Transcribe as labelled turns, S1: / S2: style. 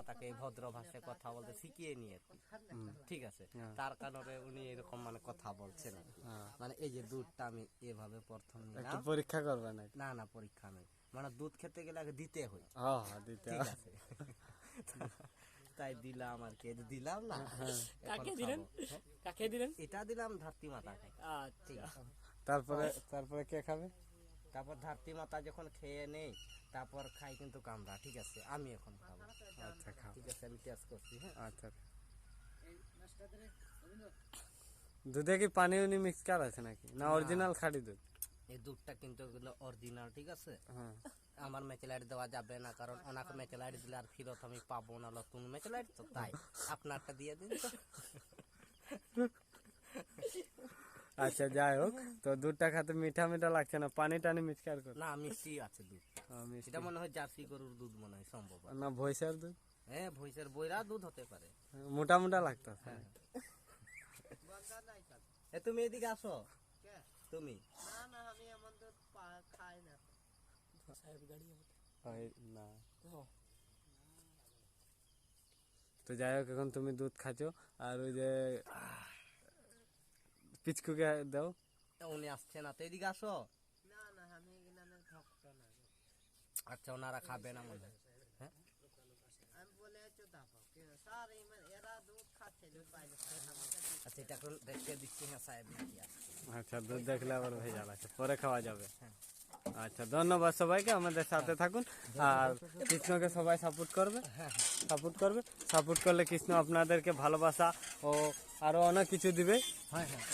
S1: মাতাকে ভদ্র ভাষায় কথা বলতে শিখিয়ে নিয়ে ঠিক আছে, তার কারণে উনি এরকম মানে কথা বলছেন আর কি। মানে এই যে দুধটা আমি এভাবে প্রথম নিলাম,
S2: পরীক্ষা করবে না?
S1: না না পরীক্ষা নেই, মানে দুধ খেতে গেলে আগে দিতে হয়,
S2: দিতে
S1: ঠিক আছে। তাই দিলাম আর কি, দিলাম না।
S3: কাকে দিলেন? কাকে দিলেন?
S1: এটা দিলাম ধরতি মাতাকে। ঠিক আছে,
S2: তারপরে কে খাবে?
S1: তারপর ধরতি মাতা যখন খেয়ে নেই তারপর খাই কিন্তু আমরা, ঠিক আছে। আমি এখন খাবো।
S2: আচ্ছা খাও।
S1: ঠিক আছে, আমি টেস্ট করছি। হ্যাঁ,
S2: আচ্ছা। দুধে কি পানি উনি মিক্স করা আছে নাকি, না অরিজিনাল খাঁটি দুধ?
S1: এই দুধটা কিন্তু অরিজিনাল, ঠিক আছে।
S2: হ্যাঁ।
S1: আমার মেচেলাইট দেওয়া যাবে না, কারণ ওনাকে মেচেলাইট দিলে আর ফিরত আমি পাবো না, নতুন মেচেলাইট তো, তাই আপনারটা দিয়ে দিন তো।
S2: আচ্ছা যাই হোক, তো দুধটা খেতে মিঠা মিঠা লাগছে না, পানি টানি মিক্সচার করে?
S1: না, মিষ্টি আছে দুধ। এটা মনে হয় জার্সি গরুর দুধ মনে হয়, সম্ভব
S2: না ভৈষের দুধ?
S1: হ্যাঁ, ভৈষের বইরা দুধ হতে পারে।
S2: মোটা মোটা লাগতেছে।
S1: তুমি এদিকে আসো। তুমি
S2: না। তো যাই হোক, এখন তুমি দুধ খাচ্ছ, আর ওই যে পিচকুকে দাও।
S1: উনি আসছে না তো, এদিকে আসো। আচ্ছা, ওনারা খাবে না মনে হয়। হ্যাঁ, আচ্ছা, এটা এখন দেখতে দিচ্ছি। হ্যাঁ সাহেব নাকি আসছে।
S2: আচ্ছা, দুধ দেখলে আবার ভেজাল আছে, পরে খাওয়া যাবে। আচ্ছা, ধন্যবাদ সবাইকে, আমাদের সাথে থাকুন। আর কৃষ্ণকে সবাই সাপোর্ট করবে, সাপোর্ট করলে কৃষ্ণ আপনাদেরকে ভালোবাসা ও আরো অনেক কিছু দিবে।
S1: হ্যাঁ হ্যাঁ।